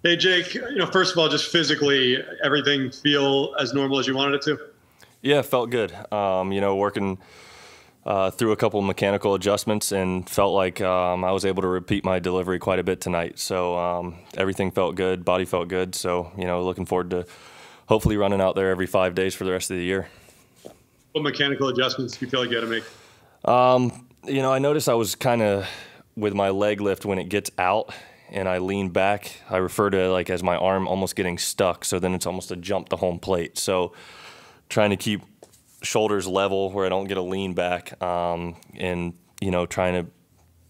Hey, Jake, first of all, just physically, everything feel as normal as you wanted it to? Yeah, it felt good. Working through a couple of mechanical adjustments and felt like I was able to repeat my delivery quite a bit tonight. So everything felt good, body felt good. So, looking forward to hopefully running out there every 5 days for the rest of the year. What mechanical adjustments do you feel like you had to make? I noticed I was kind of with my leg lift when it gets out and I lean back, I refer to it like as my arm almost getting stuck. So then it's almost a jump to home plate. So trying to keep shoulders level where I don't get a lean back, and trying to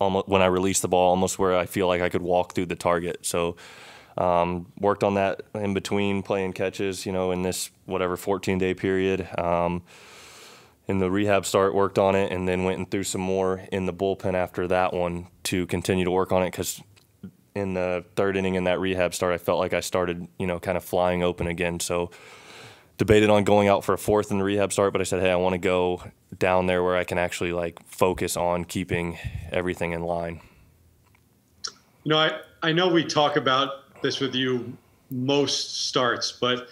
almost when I release the ball, almost where I feel like I could walk through the target. So worked on that in between playing catches, in this whatever 14-day period. In the rehab start, worked on it, and then went and threw some more in the bullpen after that one to continue to work on it because in the third inning in that rehab start, I felt like I started, kind of flying open again. So debated on going out for a fourth in the rehab start, but I said, hey, I want to go down there where I can actually focus on keeping everything in line. I know we talk about this with you most starts, but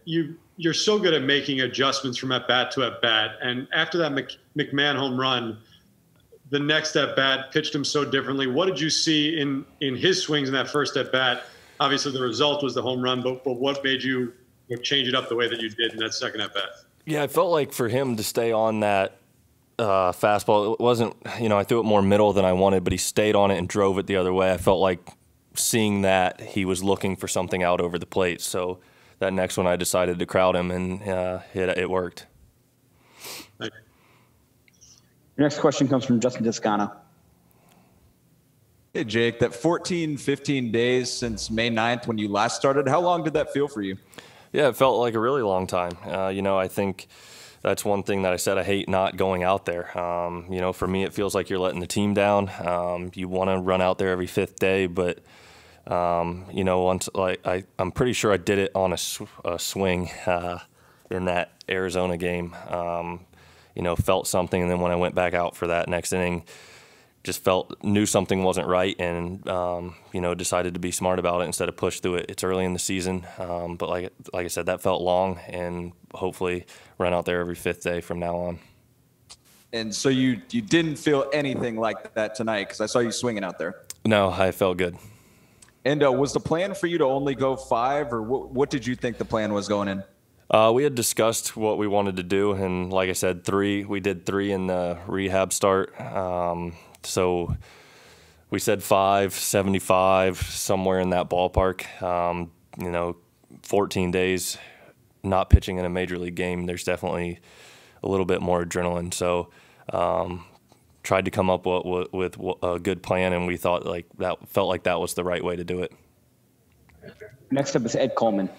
you're so good at making adjustments from at bat to at bat. And after that McMahon home run, the next at bat pitched him so differently. What did you see in his swings in that first at bat? Obviously, the result was the home run, but what made you change it up the way that you did in that second at bat? Yeah, I felt like for him to stay on that fastball, it wasn't, I threw it more middle than I wanted, but he stayed on it and drove it the other way. I felt like seeing that he was looking for something out over the plate. So that next one I decided to crowd him, and it worked. Your next question comes from Justin Toscano. Hey, Jake, that 14, 15 days since May 9th when you last started, how long did that feel for you? Yeah, it felt like a really long time. I think that's one thing that I said I hate not going out there. For me, it feels like you're letting the team down. You want to run out there every fifth day, but once I'm pretty sure I did it on a swing in that Arizona game. Felt something, and then when I went back out for that next inning, just knew something wasn't right, and decided to be smart about it instead of push through it. It's early in the season, but like I said, that felt long, and hopefully run out there every fifth day from now on. And so you didn't feel anything like that tonight because I saw you swinging out there. No, I felt good. And was the plan for you to only go 5, or what did you think the plan was going in? We had discussed what we wanted to do, and like I said, 3. We did 3 in the rehab start. So we said 5, 75, somewhere in that ballpark. 14 days not pitching in a major league game, there's definitely a little bit more adrenaline. So tried to come up with a good plan, and we thought felt like that was the right way to do it. Next up is Ed Coleman.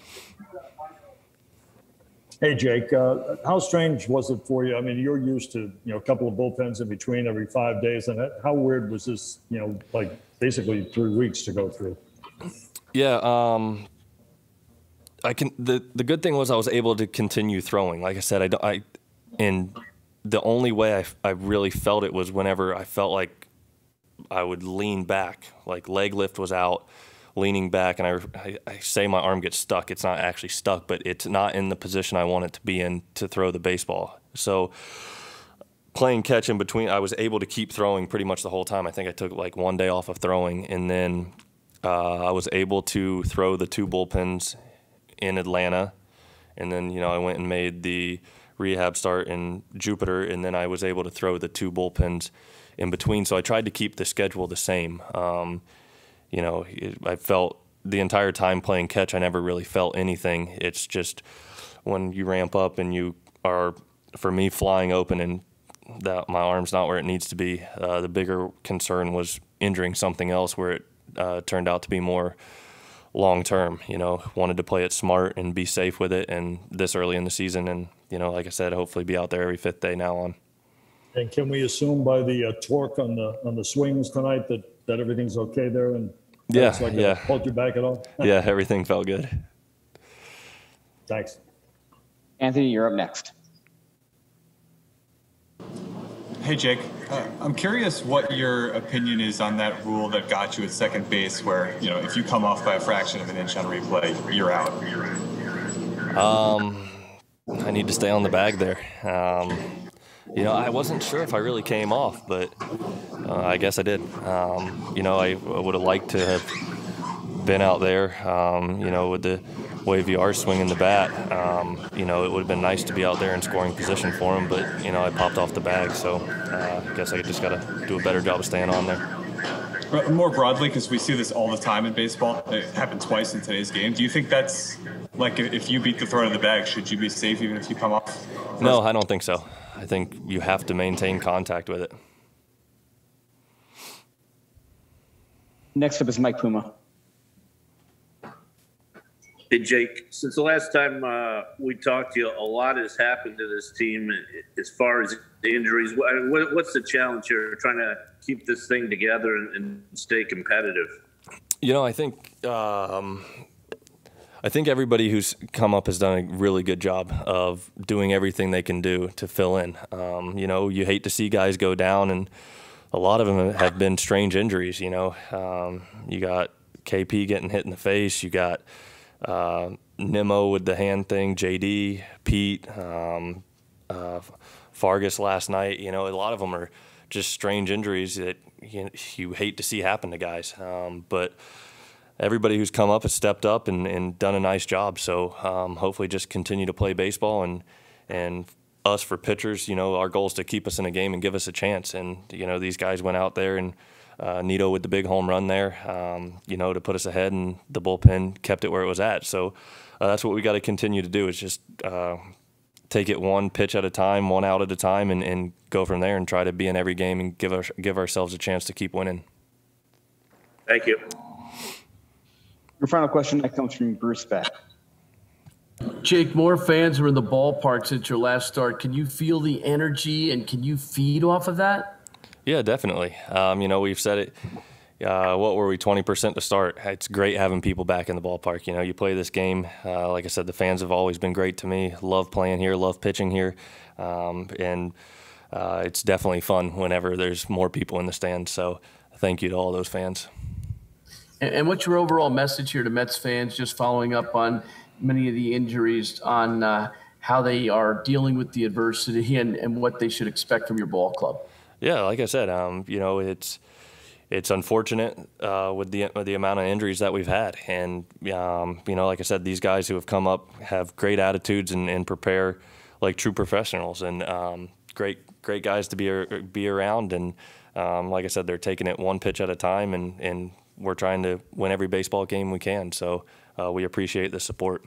Hey, Jake, how strange was it for you? I mean, you're used to, a couple of bullpens in between every 5 days. And how weird was this, basically 3 weeks to go through? Yeah. The good thing was I was able to continue throwing. Like I said, and the only way I really felt it was whenever I felt like I would lean back, like leg lift was out, leaning back, and I say my arm gets stuck. It's not actually stuck, but it's not in the position I want it to be in to throw the baseball. So playing catch in between, I was able to keep throwing pretty much the whole time. I think I took 1 day off of throwing, and then I was able to throw the 2 bullpens in Atlanta, and then I went and made the rehab start in Jupiter, and then I was able to throw the 2 bullpens in between. So I tried to keep the schedule the same. I felt the entire time playing catch, I never really felt anything. It's just when you ramp up and you are, for me, flying open and that my arm's not where it needs to be, the bigger concern was injuring something else where it turned out to be more long-term. Wanted to play it smart and be safe with it, and this early in the season, and, like I said, hopefully be out there every fifth day now on. And can we assume by the torque on the swings tonight that everything's okay there? And yeah. Hold you back at all? Yeah, everything felt good. Thanks. Anthony, you're up next. Hey, Jake. I'm curious what your opinion is on that rule that got you at second base where, if you come off by a fraction of an inch on replay, you're out. I need to stay on the bag there. I wasn't sure if I really came off, but I guess I did. I would have liked to have been out there, with the way VR swinging the bat. It would have been nice to be out there in scoring position for him, but, I popped off the bag, so I guess I just got to do a better job of staying on there. More broadly, because we see this all the time in baseball, it happened twice in today's game. Do you think that's, like, if you beat the throw of the bag, should you be safe even if you come off? No, I don't think so. I think you have to maintain contact with it. Next up is Mike Puma. Hey, Jake, since the last time we talked to you, a lot has happened to this team as far as the injuries. What's the challenge here, trying to keep this thing together and stay competitive? I think everybody who's come up has done a really good job of doing everything they can do to fill in. You hate to see guys go down, and a lot of them have been strange injuries. You got KP getting hit in the face. You got Nimmo with the hand thing, JD, Pete, Fargus last night. A lot of them are just strange injuries that you hate to see happen to guys. But everybody who's come up has stepped up and done a nice job. So hopefully just continue to play baseball, and us for pitchers, our goal is to keep us in a game and give us a chance. And, these guys went out there, and Nito with the big home run there, to put us ahead, and the bullpen kept it where it was at. So that's what we got to continue to do, is just take it one pitch at a time, one out at a time, and go from there and try to be in every game and give ourselves a chance to keep winning. Thank you. Your final question that comes from Bruce Beck. Jake, more fans were in the ballpark since your last start. Can you feel the energy, and can you feed off of that? Yeah, definitely. We've said it. What were we, 20% to start? It's great having people back in the ballpark. You play this game. Like I said, the fans have always been great to me. Love playing here, love pitching here. And it's definitely fun whenever there's more people in the stands. So thank you to all those fans. And what's your overall message here to Mets fans, just following up on many of the injuries, on how they are dealing with the adversity and what they should expect from your ball club? Yeah, like I said, it's unfortunate with the amount of injuries that we've had, and like I said, these guys who have come up have great attitudes and prepare like true professionals, and great guys to be around, and like I said, they're taking it one pitch at a time, and we're trying to win every baseball game we can. So we appreciate the support.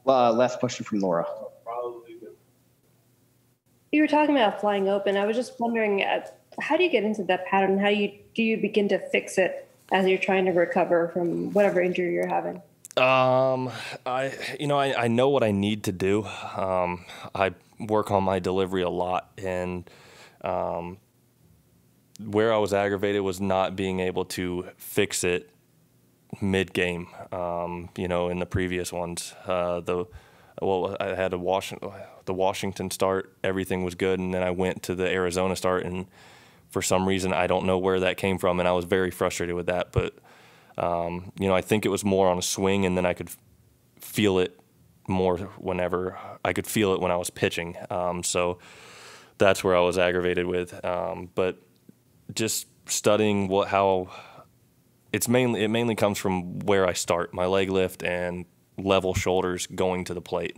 Last question from Laura. You were talking about flying open. I was just wondering, how do you get into that pattern? How do you begin to fix it as you're trying to recover from whatever injury you're having? I know what I need to do. I work on my delivery a lot, and where I was aggravated was not being able to fix it mid-game. In the previous ones, I had the Washington start, everything was good, and then I went to the Arizona start, and for some reason I don't know where that came from, and I was very frustrated with that. But I think it was more on a swing, and then I could feel it more whenever I could feel it when I was pitching. So that's where I was aggravated with. But just studying it mainly comes from where I start, my leg lift and level shoulders going to the plate.